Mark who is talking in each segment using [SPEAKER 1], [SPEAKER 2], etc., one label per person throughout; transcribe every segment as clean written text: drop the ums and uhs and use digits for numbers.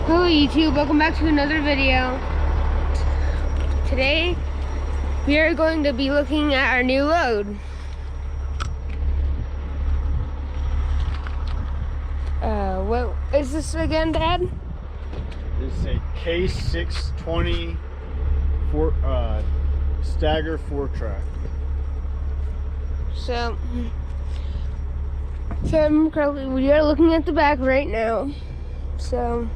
[SPEAKER 1] Hello YouTube, welcome back to another video. Today we are going to be looking at our new load. What is this again, Dad?
[SPEAKER 2] It's a K620 stagger 4-track.
[SPEAKER 1] So if I remember correctly, we are looking at the back right now. So,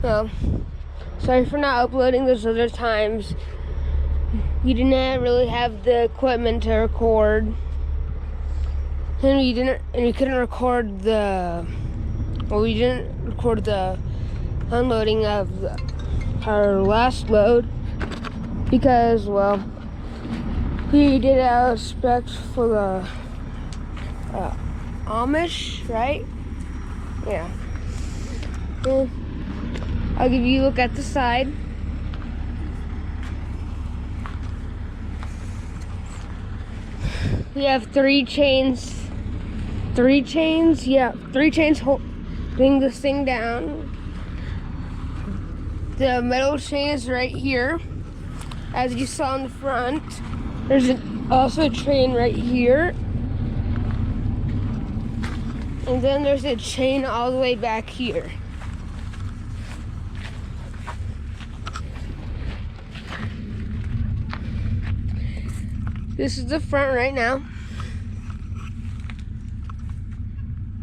[SPEAKER 1] well, sorry for not uploading those other times. We didn't really have the equipment to record, and we couldn't record the unloading of our last load because, well, we did our spec for the Amish, right? Yeah. Well, I'll give you a look at the side. We have three chains holding this thing down. The metal chain is right here, as you saw in the front. There's also a chain right here. And then there's a chain all the way back here. This is the front right now.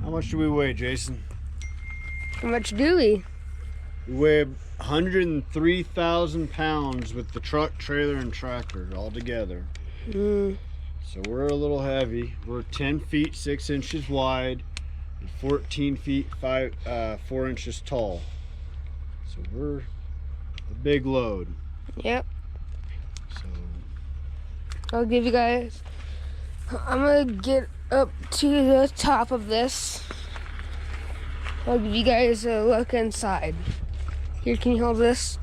[SPEAKER 2] How much do we weigh, Jason?
[SPEAKER 1] How much do we?
[SPEAKER 2] We weigh 103,000 pounds with the truck, trailer, and tractor all together. So we're a little heavy. We're 10 feet 6 inches wide and 14 feet 4 inches tall. So we're a big load.
[SPEAKER 1] Yep.
[SPEAKER 2] So
[SPEAKER 1] I'll give you guys, I'm gonna get up to the top of this. I'll give you guys a look inside. Here, can you hold this?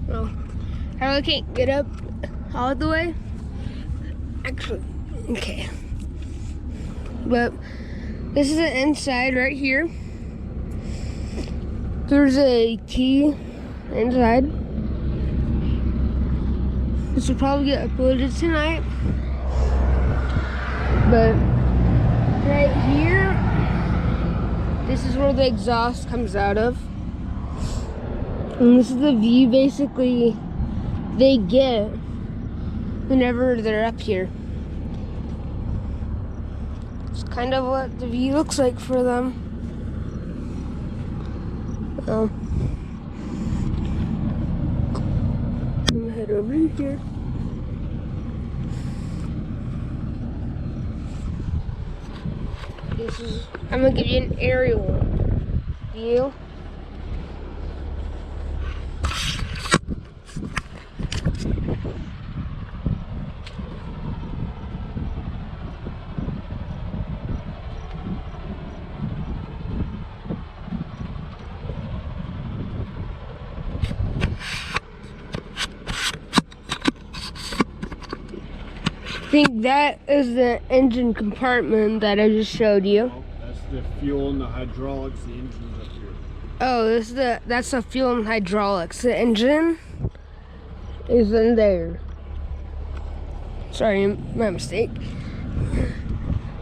[SPEAKER 1] Well, I really can't get up all the way. Actually, okay. But this is the inside right here. There's a key inside. This will probably get uploaded tonight. But right here, this is where the exhaust comes out of. And this is the view basically they get whenever they're up here. It's kind of what the view looks like for them. I'm gonna head over here. I'm gonna give you an aerial view. I think that is the engine compartment that I just showed you.
[SPEAKER 2] oh, that's the fuel and the hydraulics. The engine's up here.
[SPEAKER 1] Oh, that's the fuel and hydraulics. The engine is in there. Sorry, my mistake.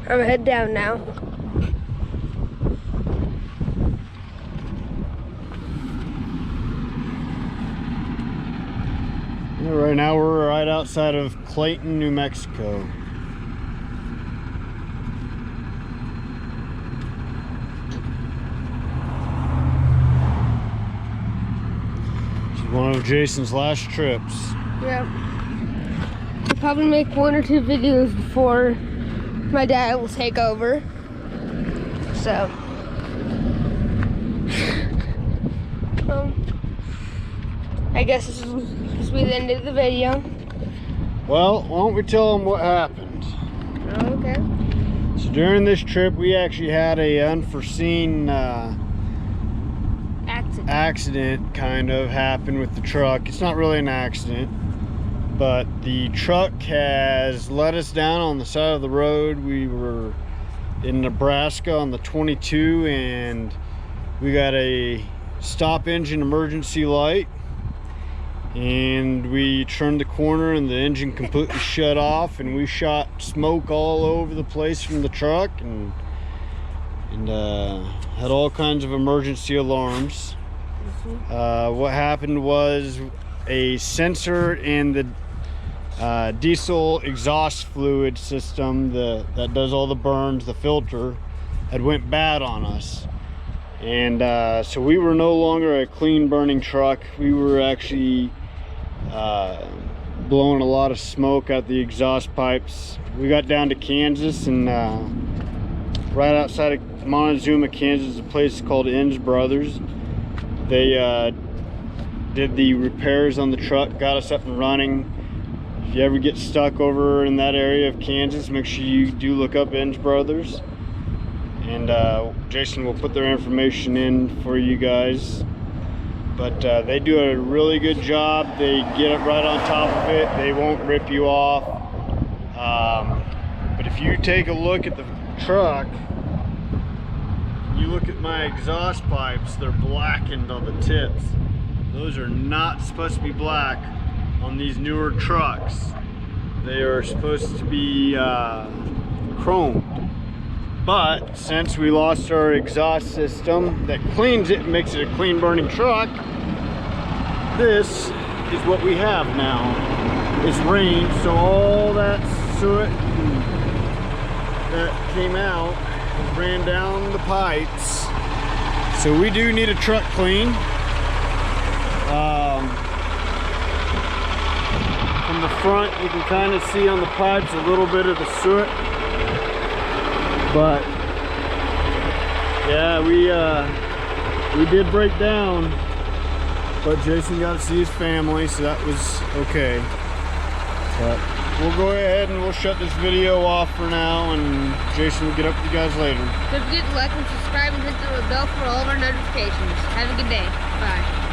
[SPEAKER 1] I'm gonna head down now.
[SPEAKER 2] Yeah, right now we're right outside of Clayton, New Mexico. This is one of Jason's last trips.
[SPEAKER 1] Yep. I'll probably make 1 or 2 videos before my dad will take over. So, I guess this will be the end of the video.
[SPEAKER 2] Well, why don't we tell them what happened?
[SPEAKER 1] Okay.
[SPEAKER 2] So during this trip, we actually had a unforeseen accident kind of happened with the truck. It's not really an accident, but the truck has let us down on the side of the road. We were in Nebraska on the 22 and we got a stop engine emergency light, and we turned the corner and the engine completely shut off, and we shot smoke all over the place from the truck, and had all kinds of emergency alarms. What happened was a sensor in the diesel exhaust fluid system that does all the burns, the filter, had went bad on us. And so we were no longer a clean burning truck. We were actually blowing a lot of smoke out the exhaust pipes. We got down to Kansas, and right outside of Montezuma, Kansas, a place called Inns Brothers. They did the repairs on the truck, got us up and running. If you ever get stuck over in that area of Kansas, make sure you do look up Inns Brothers. And Jason will put their information in for you guys. But they do a really good job. They get it right on top of it. They won't rip you off. But if you take a look at the truck, you look at my exhaust pipes, they're blackened on the tips. Those are not supposed to be black on these newer trucks. They are supposed to be chromed. But since we lost our exhaust system that cleans it and makes it a clean burning truck, this is what we have now. It's rained, so all that soot that came out ran down the pipes. So we do need a truck clean. From the front, you can kind of see on the pipes a little bit of the soot. But yeah, we did break down, but Jason got to see his family, so that was okay. But we'll go ahead and we'll shut this video off for now, and Jason will get up with you guys later.
[SPEAKER 1] Don't forget to like and subscribe and hit the bell for all of our notifications. Have a good day. Bye.